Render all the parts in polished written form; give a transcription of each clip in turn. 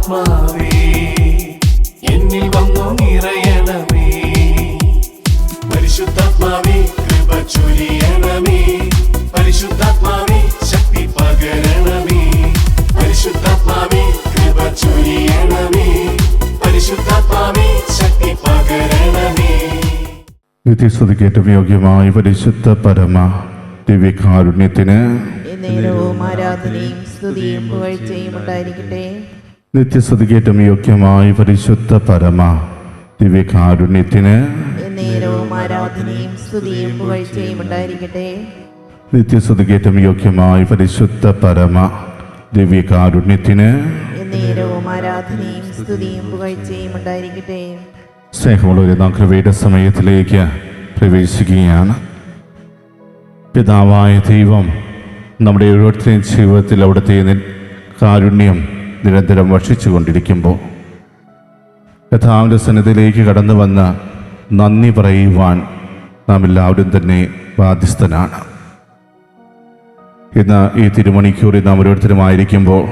പരിശുദ്ധാത്മാവേ എന്നിൽ വന്നു നിറയണമേ. പരിശുദ്ധാത്മാവേ കൃപ ചൊരിയണമേ. പരിശുദ്ധാത്മാവേ ശക്തി പകരണമേ. പരിശുദ്ധാത്മാവേ കൃപ ചൊരിയണമേ. പരിശുദ്ധാത്മാവേ ശക്തി പകരണമേ. നിത്യസ്തുതിക്കേറ്റവും യോഗ്യമായ പരിശുദ്ധ പരമ ദിവ്യകാരുണ്യത്തിന് എന്നേരവും ആരാധനയും സ്തുതിയും പുകഴ്ചയും ഉണ്ടായിരിക്കട്ടെ. നിത്യസ്തുതിക്കേറ്റവും യോഗ്യമായ പരിശുദ്ധ പരമ ദിവ്യകാരുണ്യത്തിന് എന്നേരവും ആരാധനയും സ്തുതിയും പുകഴ്ചയും ഉണ്ടായിരിക്കട്ടെ. നിത്യസ്തുതിക്കേറ്റവും യോഗ്യമായ പരിശുദ്ധ പരമ ദിവ്യകാരുണ്യത്തിന് എന്നേരവും ആരാധനയും സ്തുതിയും പുകഴ്ചയും ഉണ്ടായിരിക്കട്ടെ. സ്നേഹമുള്ളവരെ, നാം കൃപയുടെ സമയത്തിലേക്ക് പ്രവേശിക്കുകയാണ്. പിതാവായ ദൈവം നമ്മുടെ ഓരോരുത്തരുടെയും ജീവിതത്തിൽ അവിടുത്തെ കാരുണ്യം നിരന്തരം വർഷിച്ചു കൊണ്ടിരിക്കുമ്പോൾ കർത്താവിൻ്റെ സന്നിധിയിലേക്ക് കടന്നു വന്ന് നന്ദി പറയുവാൻ നാം എല്ലാവരും തന്നെ ബാധ്യസ്ഥനാണ്. ഇന്ന് ഈ തിരുമണിക്കൂറിൽ നാം ഓരോരുത്തരുമായിരിക്കുമ്പോൾ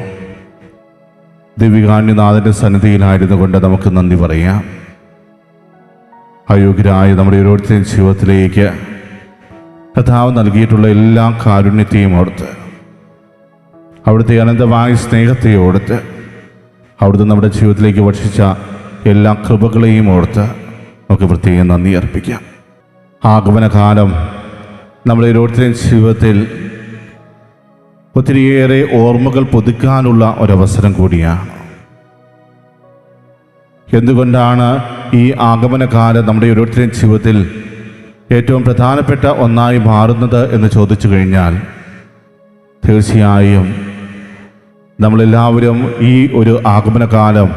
ദിവ്യകാരുണ്യനാഥൻ്റെ സന്നിധിയിലായിരുന്നു കൊണ്ട് നമുക്ക് നന്ദി പറയാം. അയോഗ്യരായ നമ്മുടെ ഓരോരുത്തരുടെയും ജീവിതത്തിലേക്ക് കർത്താവ് നൽകിയിട്ടുള്ള എല്ലാ കാരുണ്യത്തെയും ഓർത്ത്, അവിടുത്തെ അനന്തമായ സ്നേഹത്തെ ഓർത്ത്, അവിടുത്തെ നമ്മുടെ ജീവിതത്തിലേക്ക് വർഷിച്ച എല്ലാ കൃപകളെയും ഓർത്ത് നമുക്ക് പ്രത്യേകം നന്ദി അർപ്പിക്കാം. ആഗമനകാലം നമ്മുടെ ഓരോരുത്തരുടെയും ജീവിതത്തിൽ ഒത്തിരിയേറെ ഓർമ്മകൾ പുതുക്കാനുള്ള ഒരവസരം കൂടിയാണ്. എന്തുകൊണ്ടാണ് ഈ ആഗമനകാലം നമ്മുടെ ഓരോരുത്തരുടെയും ജീവിതത്തിൽ ഏറ്റവും പ്രധാനപ്പെട്ട ഒന്നായി മാറുന്നത് എന്ന് ചോദിച്ചു കഴിഞ്ഞാൽ, തീർച്ചയായും നമ്മളെല്ലാവരും ഈ ഒരു ആഗമനകാലം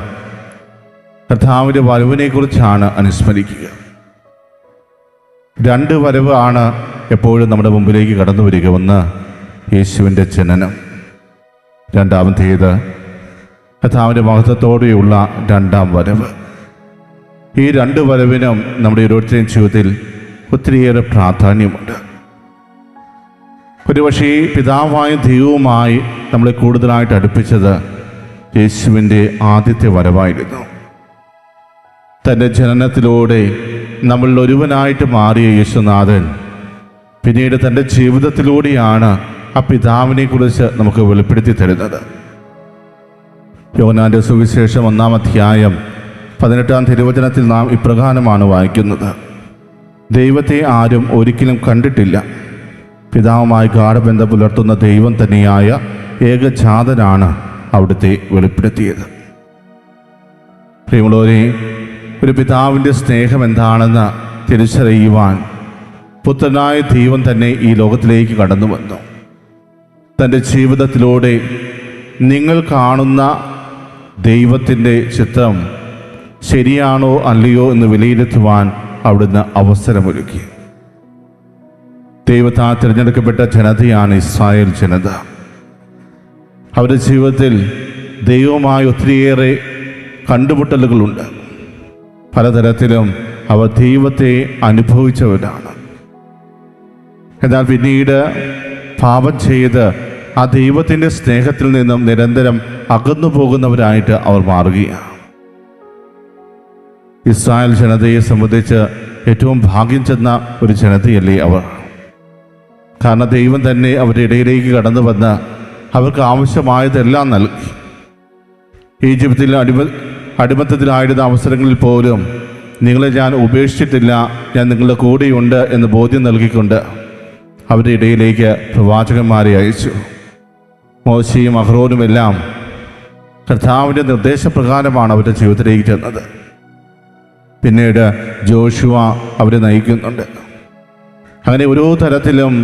കർത്താവിൻ്റെ വരവിനെക്കുറിച്ചാണ് അനുസ്മരിക്കുക. രണ്ട് വരവ് ആണ് എപ്പോഴും നമ്മുടെ മുമ്പിലേക്ക് കടന്നു വരിക. ഒന്ന് യേശുവിൻ്റെ ജനനം, രണ്ടാമത്തേത് കർത്താവിൻ്റെ മഹത്വത്തോടെയുള്ള രണ്ടാം വരവ്. ഈ രണ്ട് വരവിനും നമ്മുടെ ഓരോരുത്തരുടെയും ജീവിതത്തിൽ ഒത്തിരിയേറെ പ്രാധാന്യമുണ്ട്. ഒരുപക്ഷേ പിതാവായ ദൈവവുമായി നമ്മളെ കൂടുതലായിട്ട് അടുപ്പിച്ചത് യേശുവിൻ്റെ ആദ്യത്തെ വരവായിരുന്നു. തൻ്റെ ജനനത്തിലൂടെ നമ്മളിൽ ഒരുവനായിട്ട് മാറിയ യേശുനാഥൻ പിന്നീട് തൻ്റെ ജീവിതത്തിലൂടെയാണ് ആ പിതാവിനെക്കുറിച്ച് നമുക്ക് വെളിപ്പെടുത്തി തരുന്നത്. യോഹന്നാൻ്റെ സുവിശേഷം 1-ാം അധ്യായം 18-ാം തിരുവചനത്തിൽ നാം ഇപ്രകാരമാണ് വായിക്കുന്നത്: ദൈവത്തെ ആരും ഒരിക്കലും കണ്ടിട്ടില്ല. പിതാവുമായി ഗാഢബന്ധം പുലർത്തുന്ന ദൈവം തന്നെയായ ഏകജാതനാണ് അവിടുത്തെ വെളിപ്പെടുത്തിയത്. പ്രിയമുള്ളവരെ, ഒരു പിതാവിൻ്റെ സ്നേഹം എന്താണെന്ന് തിരിച്ചറിയുവാൻ പുത്രനായ ദൈവം തന്നെ ഈ ലോകത്തിലേക്ക് കടന്നു വന്നു. തൻ്റെ ജീവിതത്തിലൂടെ നിങ്ങൾ കാണുന്ന ദൈവത്തിൻ്റെ ചിത്രം ശരിയാണോ അല്ലയോ എന്ന് വിലയിരുത്തുവാൻ അവിടുന്ന് അവസരമൊരുക്കി. ദൈവത്താൽ തിരഞ്ഞെടുക്കപ്പെട്ട ജനതയാണ് ഇസ്രായേൽ ജനത. അവരുടെ ജീവിതത്തിൽ ദൈവവുമായി ഒത്തിരിയേറെ കണ്ടുമുട്ടലുകളുണ്ട്. പലതരത്തിലും അവർ ദൈവത്തെ അനുഭവിച്ചവരാണ്. എന്നാൽ പിന്നീട് പാപം ചെയ്ത് ആ ദൈവത്തിൻ്റെ സ്നേഹത്തിൽ നിന്നും നിരന്തരം അകന്നു പോകുന്നവരായിട്ട് അവർ മാറുകയാണ്. ഇസ്രായേൽ ജനതയെ സംബന്ധിച്ച് ഏറ്റവും ഭാഗ്യം ചെന്ന ഒരു ജനതയല്ലേ അവർ. കാരണം ദൈവം തന്നെ അവരുടെ ഇടയിലേക്ക് കടന്നു വന്ന് അവർക്ക് ആവശ്യമായതെല്ലാം നൽകി. ഈജിപ്തിൽ അടിമത്തത്തിലായിരുന്ന അവസരങ്ങളിൽ പോലും നിങ്ങളെ ഞാൻ ഉപേക്ഷിച്ചിട്ടില്ല, ഞാൻ നിങ്ങളുടെ കൂടെയുണ്ട് എന്ന് ബോധ്യം നൽകിക്കൊണ്ട് അവരുടെ ഇടയിലേക്ക് പ്രവാചകന്മാരെ അയച്ചു. മോശയും അഹ്റോനുമെല്ലാം കർത്താവിൻ്റെ നിർദ്ദേശപ്രകാരമാണ് അവരുടെ ജീവിതത്തിലേക്ക് ചെന്നത്. പിന്നീട് ജോഷുവ അവരെ നയിക്കുന്നുണ്ട്. അങ്ങനെ ഓരോ തരത്തിലും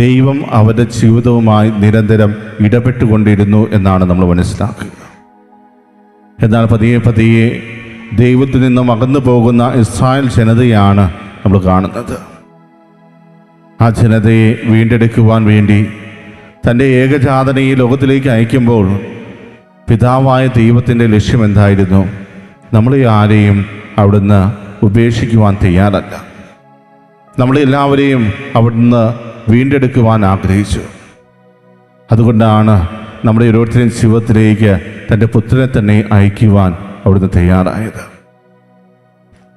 ദൈവം അവരുടെ ജീവിതവുമായി നിരന്തരം ഇടപെട്ടുകൊണ്ടിരുന്നു എന്നാണ് നമ്മൾ മനസ്സിലാക്കുക. എന്നാൽ പതിയെ പതിയെ ദൈവത്തിൽ നിന്നും അകന്നു പോകുന്ന ഇസ്രായേൽ ജനതയാണ് നമ്മൾ കാണുന്നത്. ആ ജനതയെ വീണ്ടെടുക്കുവാൻ വേണ്ടി തൻ്റെ ഏകജാതനെ ഈ ലോകത്തിലേക്ക് അയക്കുമ്പോൾ പിതാവായ ദൈവത്തിൻ്റെ ലക്ഷ്യം എന്തായിരുന്നു? നമ്മളെ ആരെയും അവിടുന്ന് ഉപേക്ഷിക്കുവാൻ തയ്യാറല്ല. നമ്മളെല്ലാവരെയും അവിടുന്ന് വീണ്ടെടുക്കുവാൻ ആഗ്രഹിച്ചു. അതുകൊണ്ടാണ് നമ്മുടെ ഓരോരുത്തരും ജീവിതത്തിലേക്ക് തൻ്റെ പുത്രനെ തന്നെ അയക്കുവാൻ അവിടുന്ന് തയ്യാറായത്.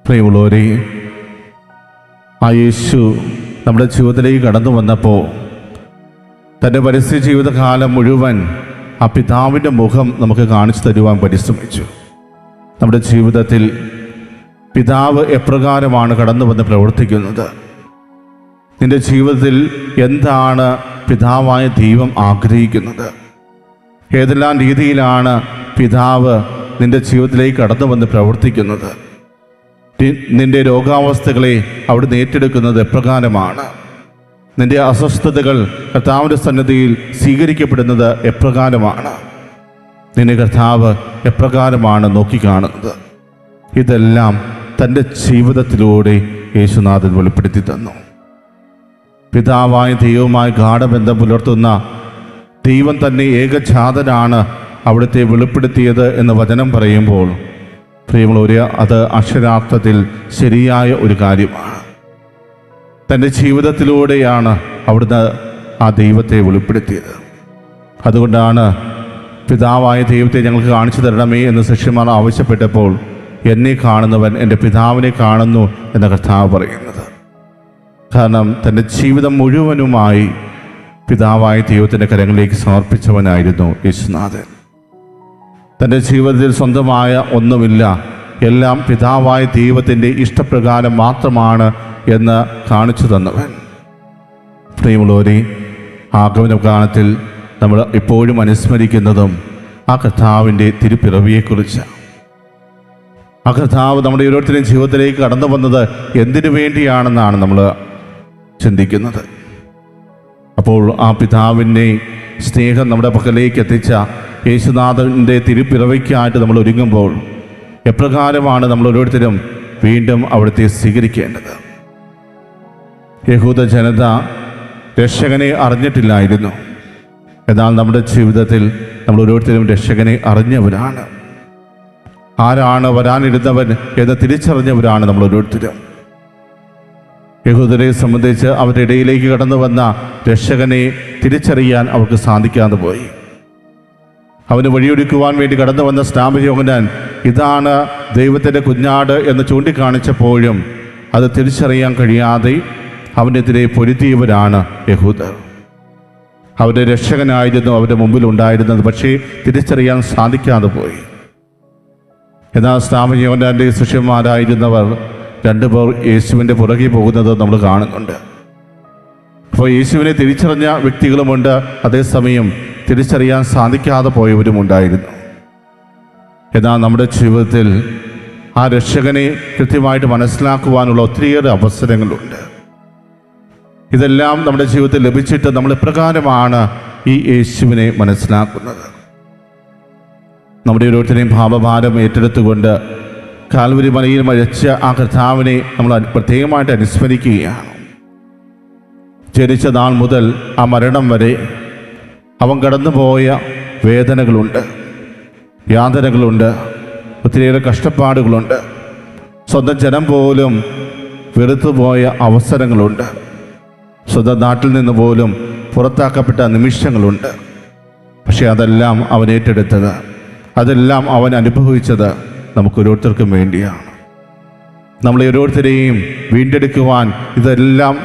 പ്രിയമുള്ളവരെ, ആ യേശു നമ്മുടെ ജീവിതത്തിലേക്ക് കടന്നു വന്നപ്പോൾ തൻ്റെ പരസ്യ ജീവിതകാലം മുഴുവൻ ആ പിതാവിൻ്റെ മുഖം നമുക്ക് കാണിച്ചു തരുവാൻ പരിശ്രമിച്ചു. നമ്മുടെ ജീവിതത്തിൽ പിതാവ് എപ്രകാരമാണ് കടന്നു വന്ന് പ്രവർത്തിക്കുന്നത്, നിന്റെ ജീവിതത്തിൽ എന്താണ് പിതാവായ ദൈവം ആഗ്രഹിക്കുന്നത്, ഏതെല്ലാം രീതിയിലാണ് പിതാവ് നിന്റെ ജീവിതത്തിലേക്ക് കടന്നു വന്ന് പ്രവർത്തിക്കുന്നത്, നിന്റെ രോഗാവസ്ഥകളെ അവിടുന്ന് ഏറ്റെടുക്കുന്നത് എപ്രകാരമാണ്, നിന്റെ അസ്വസ്ഥതകൾ കർത്താവിൻ്റെ സന്നിധിയിൽ സ്വീകരിക്കപ്പെടുന്നത് എപ്രകാരമാണ്, നിന്നെ കർത്താവ് എപ്രകാരമാണ് നോക്കിക്കാണുന്നത്, ഇതെല്ലാം തൻ്റെ ജീവിതത്തിലൂടെ യേശുനാഥൻ വെളിപ്പെടുത്തി തന്നു. പിതാവായ ദൈവവുമായി ഗാഢബന്ധം പുലർത്തുന്ന ദൈവം തന്നെ ഏകജാതനാണ് അവിടുത്തെ വെളിപ്പെടുത്തിയത് എന്ന് വചനം പറയുമ്പോൾ പ്രിയമുള്ളവരെ, അത് അക്ഷരാർത്ഥത്തിൽ ശരിയായ ഒരു കാര്യമാണ്. തൻ്റെ ജീവിതത്തിലൂടെയാണ് അവിടുന്ന് ആ ദൈവത്തെ വെളിപ്പെടുത്തിയത്. അതുകൊണ്ടാണ് പിതാവായ ദൈവത്തെ ഞങ്ങൾക്ക് കാണിച്ചു തരണമേ എന്ന് ശിഷ്യന്മാർ ആവശ്യപ്പെട്ടപ്പോൾ എന്നെ കാണുന്നവൻ എൻ്റെ പിതാവിനെ കാണുന്നു എന്ന കർത്താവ് പറയുന്നത്. കാരണം തൻ്റെ ജീവിതം മുഴുവനുമായി പിതാവായ ദൈവത്തിൻ്റെ കരങ്ങളിലേക്ക് സമർപ്പിച്ചവനായിരുന്നു യേശുനാഥൻ. തൻ്റെ ജീവിതത്തിൽ സ്വന്തമായ ഒന്നുമില്ല, എല്ലാം പിതാവായ ദൈവത്തിൻ്റെ ഇഷ്ടപ്രകാരം മാത്രമാണ് എന്ന് കാണിച്ചു തന്നവൻ. പ്രിയമുള്ളവരെ, ആഗമനകാലത്തിൽ നമ്മൾ എപ്പോഴും അനുസ്മരിക്കുന്നതും ആ കർത്താവിൻ്റെ തിരുപ്പിറവിയെക്കുറിച്ചാണ്. ആ കർത്താവ് നമ്മുടെ ഓരോരുത്തരുടെയും ജീവിതത്തിലേക്ക് കടന്നു വന്നത് എന്തിനു വേണ്ടിയാണെന്നാണ് നമ്മൾ ചിന്തിക്കുന്നത്. അപ്പോൾ ആ പിതാവിൻ്റെ സ്നേഹം നമ്മുടെ പക്കലേക്ക് എത്തിച്ച യേശുനാഥൻ്റെ തിരുപ്പിറവിക്കായിട്ട് നമ്മൾ ഒരുങ്ങുമ്പോൾ എപ്രകാരമാണ് നമ്മൾ ഓരോരുത്തരും വീണ്ടും അവിടുത്തെ സ്വീകരിക്കേണ്ടത്? യഹൂദ ജനത രക്ഷകനെ അറിഞ്ഞിട്ടില്ലായിരുന്നു. എന്നാൽ നമ്മുടെ ജീവിതത്തിൽ നമ്മൾ ഓരോരുത്തരും രക്ഷകനെ അറിഞ്ഞവരാണ്. ആരാണ് വരാനിരുന്നവൻ എന്ന് തിരിച്ചറിഞ്ഞവരാണ് നമ്മൾ ഓരോരുത്തരും. യഹൂദരെ സംബന്ധിച്ച് അവരുടെ ഇടയിലേക്ക് കടന്നു വന്ന രക്ഷകനെ തിരിച്ചറിയാൻ അവർക്ക് സാധിക്കാതെ പോയി. അവന് വഴിയൊരുക്കുവാൻ വേണ്ടി കടന്നു വന്ന സ്നാപകയോഹന്നാൻ ഇതാണ് ദൈവത്തിൻ്റെ കുഞ്ഞാട് എന്ന് ചൂണ്ടിക്കാണിച്ചപ്പോഴും അത് തിരിച്ചറിയാൻ കഴിയാതെ അവനെതിരെ പൊരുത്തിയവരാണ് യഹൂദർ. അവരുടെ രക്ഷകനായിരുന്നു അവരുടെ മുമ്പിൽ ഉണ്ടായിരുന്നത്, പക്ഷേ തിരിച്ചറിയാൻ സാധിക്കാതെ പോയി. എന്നാൽ സ്നാപകയോഹന്നാൻ്റെ ശിഷ്യന്മാരായിരുന്നവർ രണ്ടുപേർ യേശുവിൻ്റെ പുറകെ പോകുന്നത് നമ്മൾ കാണുന്നുണ്ട്. അപ്പോൾ യേശുവിനെ തിരിച്ചറിഞ്ഞ വ്യക്തികളുമുണ്ട്, അതേസമയം തിരിച്ചറിയാൻ സാധിക്കാതെ പോയവരുമുണ്ടായിരുന്നു. എന്നാൽ നമ്മുടെ ജീവിതത്തിൽ ആ രക്ഷകനെ കൃത്യമായിട്ട് മനസ്സിലാക്കുവാനുള്ള ഒത്തിരിയേറെ അവസരങ്ങളുണ്ട്. ഇതെല്ലാം നമ്മുടെ ജീവിതത്തിൽ ലഭിച്ചിട്ട് നമ്മൾ എപ്രകാരമാണ് ഈ യേശുവിനെ മനസ്സിലാക്കുന്നത്? നമ്മുടെ ഓരോരുത്തരെയും പാപഭാരം ഏറ്റെടുത്തുകൊണ്ട് കാൽവരി മലയിൽ മരിച്ച ആ കർത്താവിനെ നമ്മൾ പ്രത്യേകമായിട്ട് അനുസ്മരിക്കുകയാണ്. ജനിച്ച നാൾ മുതൽ ആ മരണം വരെ അവൻ കടന്നുപോയ വേദനകളുണ്ട്, യാതനകളുണ്ട്, ഒത്തിരിയേറെ കഷ്ടപ്പാടുകളുണ്ട്. സ്വന്തം ജനം പോലും വെറുത്തുപോയ അവസരങ്ങളുണ്ട്. സ്വന്തം നാട്ടിൽ നിന്ന് പോലും പുറത്താക്കപ്പെട്ട നിമിഷങ്ങളുണ്ട്. പക്ഷെ അതെല്ലാം അവൻ ഏറ്റെടുത്തത്, അതെല്ലാം അവൻ അനുഭവിച്ചത് നമുക്കൊരോരുത്തർക്കും വേണ്ടിയാണ്. നമ്മളെ ഓരോരുത്തരെയും വീണ്ടെടുക്കുവാൻ ഇതെല്ലാം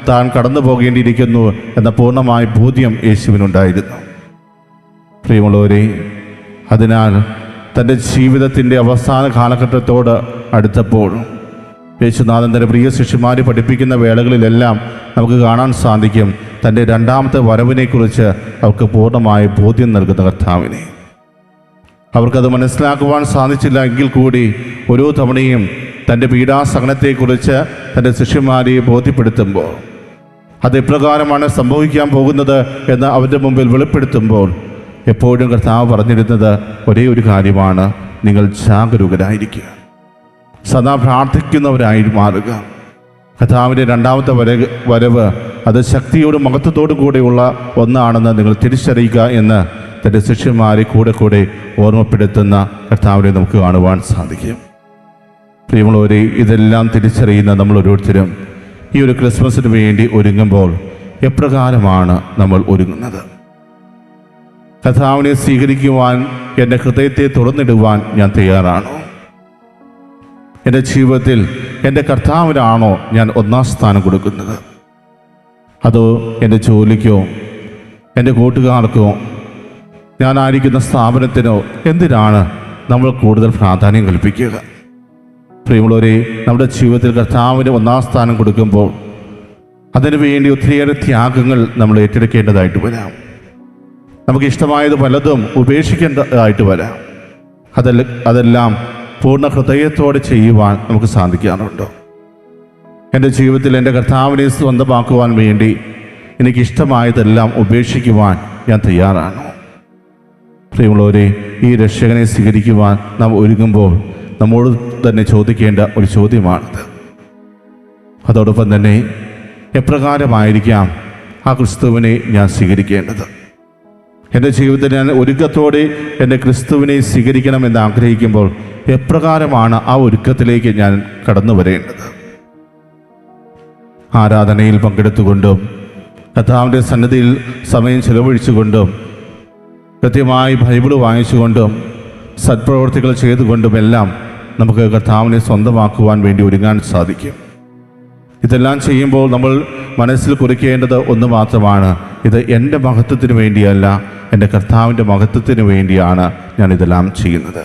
താൻ കടന്നു പോകേണ്ടിയിരിക്കുന്നു എന്ന പൂർണ്ണമായ ബോധ്യം യേശുവിനുണ്ടായിരുന്നു. പ്രിയമുള്ളവരെ, അതിനാൽ തൻ്റെ ജീവിതത്തിൻ്റെ അവസാന കാലഘട്ടത്തോട് അടുത്തപ്പോൾ യേശുനാഥൻ തൻ്റെ പ്രിയ ശിഷ്യന്മാരെ പഠിപ്പിക്കുന്ന വേളകളിലെല്ലാം നമുക്ക് കാണാൻ സാധിക്കും തൻ്റെ രണ്ടാമത്തെ വരവിനെക്കുറിച്ച് അവർക്ക് പൂർണ്ണമായ ബോധ്യം നൽകുന്ന കർത്താവിനെ. അവർക്കത് മനസ്സിലാക്കുവാൻ സാധിച്ചില്ല എങ്കിൽ കൂടി ഓരോ തവണയും തൻ്റെ പീഡാസഹനത്തെക്കുറിച്ച് തൻ്റെ ശിഷ്യന്മാരെ ബോധ്യപ്പെടുത്തുമ്പോൾ അതെപ്രകാരമാണ് സംഭവിക്കാൻ പോകുന്നത് എന്ന് അവരുടെ മുമ്പിൽ വെളിപ്പെടുത്തുമ്പോൾ എപ്പോഴും കർത്താവ് പറഞ്ഞിരുന്നത് ഒരേ ഒരു കാര്യമാണ്: നിങ്ങൾ ജാഗരൂകരായിരിക്കുക, സദാ പ്രാർത്ഥിക്കുന്നവരായി മാറുക. കർത്താവിൻ്റെ രണ്ടാമത്തെ വരവ് അത് ശക്തിയോടും മഹത്വത്തോടും കൂടെയുള്ള ഒന്നാണെന്ന് നിങ്ങൾ തിരിച്ചറിയുക എന്ന് തൻ്റെ ശിഷ്യന്മാരെ കൂടെ ഓർമ്മപ്പെടുത്തുന്ന കർത്താവിനെ നമുക്ക് കാണുവാൻ സാധിക്കും. പ്രിയമുള്ളവരെ, ഇതെല്ലാം തിരിച്ചറിയുന്ന നമ്മൾ ഓരോരുത്തരും ഈ ഒരു ക്രിസ്മസിന് വേണ്ടി ഒരുങ്ങുമ്പോൾ എപ്രകാരമാണ് നമ്മൾ ഒരുങ്ങുന്നത്? കർത്താവിനെ സ്വീകരിക്കുവാൻ എൻ്റെ ഹൃദയത്തെ തുറന്നിടുവാൻ ഞാൻ തയ്യാറാണോ? എൻ്റെ ജീവിതത്തിൽ എൻ്റെ കർത്താവിനാണോ ഞാൻ ഒന്നാം സ്ഥാനം കൊടുക്കുന്നത്? അതോ എൻ്റെ ജോലിക്കോ എൻ്റെ കൂട്ടുകാർക്കോ ഞാനായിരിക്കുന്ന സ്ഥാപനത്തിനോ എന്തിനാണ് നമ്മൾ കൂടുതൽ പ്രാധാന്യം കൽപ്പിക്കുക? പ്രിയമുള്ളവരെ, നമ്മുടെ ജീവിതത്തിൽ കർത്താവിന് ഒന്നാം സ്ഥാനം കൊടുക്കുമ്പോൾ അതിനു വേണ്ടി ഒത്തിരിയേറെ ത്യാഗങ്ങൾ നമ്മൾ ഏറ്റെടുക്കേണ്ടതായിട്ട് വരാം. നമുക്ക് ഇഷ്ടമായത് പലതും ഉപേക്ഷിക്കേണ്ടതായിട്ട് വരാം. അതെല്ലാം പൂർണ്ണ ഹൃദയത്തോടെ ചെയ്യുവാൻ നമുക്ക് സാധിക്കാറുണ്ടോ? എൻ്റെ ജീവിതത്തിൽ എൻ്റെ കർത്താവിനെ സ്വന്തമാക്കുവാൻ വേണ്ടി എനിക്കിഷ്ടമായതെല്ലാം ഉപേക്ഷിക്കുവാൻ ഞാൻ തയ്യാറാണോ? പ്രിയമുള്ളവരെ, ഈ രക്ഷകനെ സ്വീകരിക്കുവാൻ നാം ഒരുങ്ങുമ്പോൾ നമ്മോട് തന്നെ ചോദിക്കേണ്ട ഒരു ചോദ്യമാണിത്. അതോടൊപ്പം തന്നെ എപ്രകാരമായിരിക്കാം ആ ക്രിസ്തുവിനെ ഞാൻ സ്വീകരിക്കേണ്ടത്? എൻ്റെ ജീവിതത്തിൽ ഞാൻ ഒരുക്കത്തോടെ എൻ്റെ ക്രിസ്തുവിനെ സ്വീകരിക്കണമെന്ന് ആഗ്രഹിക്കുമ്പോൾ എപ്രകാരമാണ് ആ ഒരുക്കത്തിലേക്ക് ഞാൻ കടന്നു വരേണ്ടത്? ആരാധനയിൽ പങ്കെടുത്തുകൊണ്ടും കർത്താവിൻ്റെ സന്നിധിയിൽ സമയം ചെലവഴിച്ചുകൊണ്ടും കൃത്യമായി ബൈബിൾ വായിച്ചുകൊണ്ടും സത്പ്രവർത്തികൾ ചെയ്തുകൊണ്ടുമെല്ലാം നമുക്ക് കർത്താവിനെ സ്വന്തമാക്കുവാൻ വേണ്ടി ഒരുങ്ങാൻ സാധിക്കും. ഇതെല്ലാം ചെയ്യുമ്പോൾ നമ്മൾ മനസ്സിൽ കുറിക്കേണ്ടത് ഒന്ന് മാത്രമാണ്: ഇത് എൻ്റെ മഹത്വത്തിന് വേണ്ടിയല്ല, എൻ്റെ കർത്താവിൻ്റെ മഹത്വത്തിന് വേണ്ടിയാണ് ഞാൻ ഇതെല്ലാം ചെയ്യുന്നത്.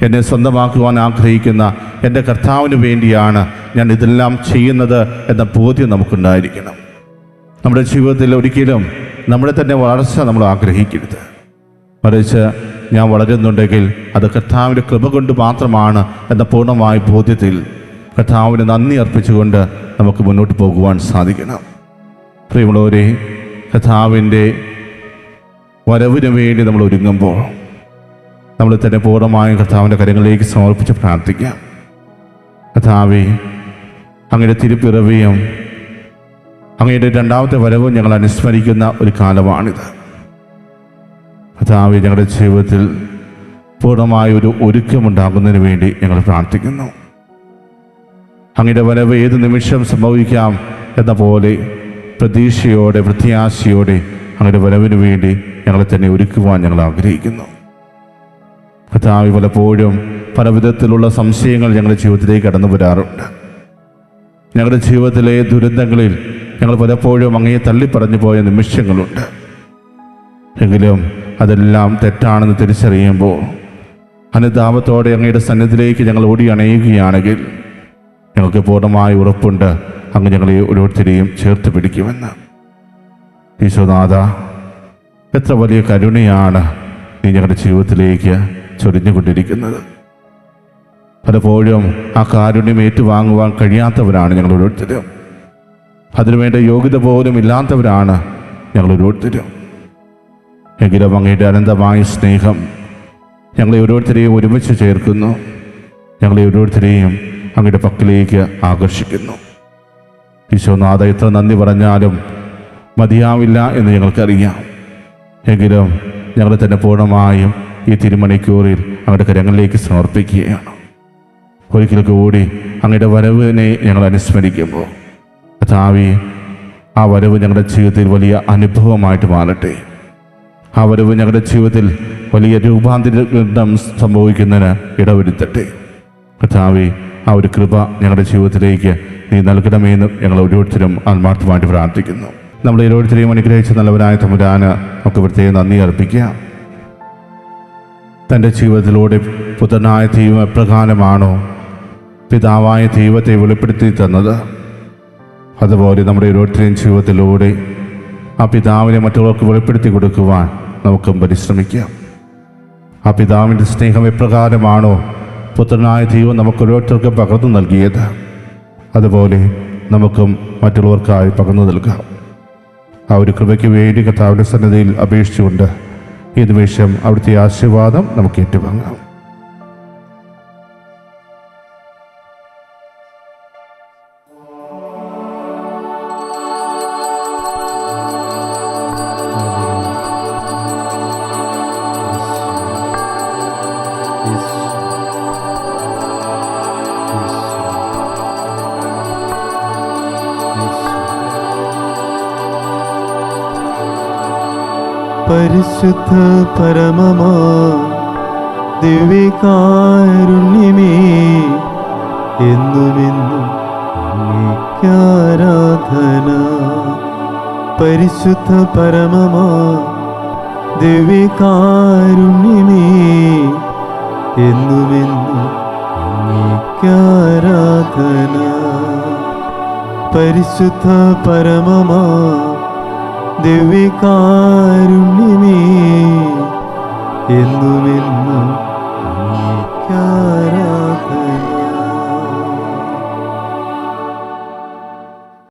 എന്നെ സ്വന്തമാക്കുവാൻ ആഗ്രഹിക്കുന്ന എൻ്റെ കർത്താവിന് വേണ്ടിയാണ് ഞാൻ ഇതെല്ലാം ചെയ്യുന്നത് എന്ന ബോധ്യം നമുക്കുണ്ടായിരിക്കണം. നമ്മുടെ ജീവിതത്തിൽ ഒരിക്കലും നമ്മുടെ തന്നെ വളർച്ച നമ്മൾ ആഗ്രഹിക്കരുത്. മറിച്ച് ഞാൻ വളരുന്നുണ്ടെങ്കിൽ അത് കർത്താവിൻ്റെ കൃപ കൊണ്ട് മാത്രമാണ് എന്ന പൂർണ്ണമായ ബോധ്യത്തിൽ കർത്താവിന് നന്ദി അർപ്പിച്ചുകൊണ്ട് നമുക്ക് മുന്നോട്ട് പോകുവാൻ സാധിക്കണം. പ്രിയമുള്ളവരെ, കർത്താവിൻ്റെ വരവിന് വേണ്ടി നമ്മൾ ഒരുങ്ങുമ്പോൾ നമ്മൾ തന്നെ പൂർണ്ണമായും കർത്താവിൻ്റെ കരങ്ങളിലേക്ക് സമർപ്പിച്ച് പ്രാർത്ഥിക്കാം. കർത്താവേ, അങ്ങയുടെ തിരുപ്പിറവിയും അങ്ങയുടെ രണ്ടാമത്തെ വരവും ഞങ്ങൾ അനുസ്മരിക്കുന്ന ഒരു കാലമാണിത്. കർത്താവേ, ഞങ്ങളുടെ ജീവിതത്തിൽ പൂർണ്ണമായ ഒരു ഒരുക്കമുണ്ടാകുന്നതിന് വേണ്ടി ഞങ്ങൾ പ്രാർത്ഥിക്കുന്നു. അങ്ങയുടെ വരവ് ഏത് നിമിഷം സംഭവിക്കാം എന്ന പോലെ പ്രതീക്ഷയോടെ പ്രത്യാശയോടെ അങ്ങയുടെ വരവിന് വേണ്ടി ഞങ്ങളെ തന്നെ ഒരുക്കുവാൻ ഞങ്ങൾ ആഗ്രഹിക്കുന്നു. കർത്താവേ, പലപ്പോഴും പല വിധത്തിലുള്ള സംശയങ്ങൾ ഞങ്ങളുടെ ജീവിതത്തിലേക്ക് കടന്നു വരാറുണ്ട്. ഞങ്ങളുടെ ജീവിതത്തിലെ ദുരന്തങ്ങളിൽ ഞങ്ങൾ പലപ്പോഴും അങ്ങയെ തള്ളിപ്പറഞ്ഞു പോയ നിമിഷങ്ങളുണ്ട്. എങ്കിലും അതെല്ലാം തെറ്റാണെന്ന് തിരിച്ചറിയുമ്പോൾ അനുതാപത്തോടെ അങ്ങയുടെ സന്നിധിയിലേക്ക് ഞങ്ങൾ ഓടി അണയുകയാണെങ്കിൽ ഞങ്ങൾക്ക് പൂർണ്ണമായ ഉറപ്പുണ്ട് അങ്ങ് ഞങ്ങളെ ഓരോരുത്തരെയും ചേർത്ത് പിടിക്കുമെന്ന്. ഈശോനാഥ, എത്ര വലിയ കരുണയാണ് നീ ഞങ്ങളുടെ ജീവിതത്തിലേക്ക് ചൊരിഞ്ഞുകൊണ്ടിരിക്കുന്നത്. പലപ്പോഴും ആ കാരുണ്യം ഏറ്റുവാങ്ങുവാൻ കഴിയാത്തവരാണ് ഞങ്ങൾ ഓരോരുത്തരും. അതിനുവേണ്ട യോഗ്യത പോലും ഇല്ലാത്തവരാണ് ഞങ്ങൾ ഓരോരുത്തരും. എങ്കിലും അങ്ങയുടെ അനന്തമായ സ്നേഹം ഞങ്ങളെ ഓരോരുത്തരെയും ഒരുമിച്ച് ചേർക്കുന്നു. ഞങ്ങളെ ഓരോരുത്തരെയും അങ്ങയുടെ പക്കലേക്ക് ആകർഷിക്കുന്നു. ഈശോനാഥ, എത്ര നന്ദി പറഞ്ഞാലും മതിയാവില്ല എന്ന് ഞങ്ങൾക്കറിയാം. എങ്കിലും ഞങ്ങളെ തന്നെ പൂർണ്ണമായും ഈ തിരുമണിക്കൂറിൽ അങ്ങയുടെ കരങ്ങളിലേക്ക് സമർപ്പിക്കുകയാണ്. ഒരിക്കൽ കൂടി അങ്ങയുടെ വരവിനെ ഞങ്ങൾ അനുസ്മരിക്കുമ്പോൾ കർത്താവേ, ആ വരവ് ഞങ്ങളുടെ ജീവിതത്തിൽ വലിയ അനുഭവമായിട്ട് മാറട്ടെ. ആ വരവ് ഞങ്ങളുടെ ജീവിതത്തിൽ വലിയ രൂപാന്തരം സംഭവിക്കുന്നതിന് ഇടവരുത്തട്ടെ. കർത്താവേ, ആ ഒരു കൃപ ഞങ്ങളുടെ ജീവിതത്തിലേക്ക് നീ നൽകണമെന്ന് ഞങ്ങൾ ഓരോരുത്തരും ആത്മാർത്ഥമായിട്ട് പ്രാർത്ഥിക്കുന്നു. നമ്മൾ ഓരോരുത്തരെയും അനുഗ്രഹിച്ച നല്ലവനായ തമ്പുരാന് നമുക്ക് പ്രത്യേകം നന്ദി അർപ്പിക്കാം. തൻ്റെ ജീവിതത്തിലൂടെ പുത്രനായ ദൈവം എപ്രകാരമാണോ പിതാവായ ദൈവത്തെ വെളിപ്പെടുത്തി തന്നത്, അതുപോലെ നമ്മുടെ ഓരോരുത്തരെയും ജീവിതത്തിലൂടെ ആ പിതാവിനെ മറ്റുള്ളവർക്ക് വെളിപ്പെടുത്തി കൊടുക്കുവാൻ നമുക്കും പരിശ്രമിക്കാം. ആ പിതാവിൻ്റെ സ്നേഹം എപ്രകാരമാണോ പുത്രനായ ദൈവം നമുക്ക് ഓരോരുത്തർക്കും പകർന്നു നൽകിയത്, അതുപോലെ നമുക്കും മറ്റുള്ളവർക്കായി പകർന്നു നൽകാം. ആ ഒരു കൃപയ്ക്ക് വേണ്ടി കർത്താവിൻ്റെ സന്നിധിയിൽ അപേക്ഷിച്ചുകൊണ്ട് ഈ നിമിഷം അവിടുത്തെ ആശീർവാദം നമുക്ക് ഏറ്റുവാങ്ങാം. പരിശുദ്ധ പരമമാ ദിവ്യകാരുണ്യമേ, എന്നുമെന്നും അങ്ങേക്കാരാധന. പരിശുദ്ധ പരമമാ ദിവ്യകാരുണ്യമേ, എന്നുമെന്നും അങ്ങേക്കാരാധന. പരിശുദ്ധ പരമമാ ദിവ്യകാരുണ്യമേ, എന്നുമെന്നും അങ്ങേക്കാരാധന.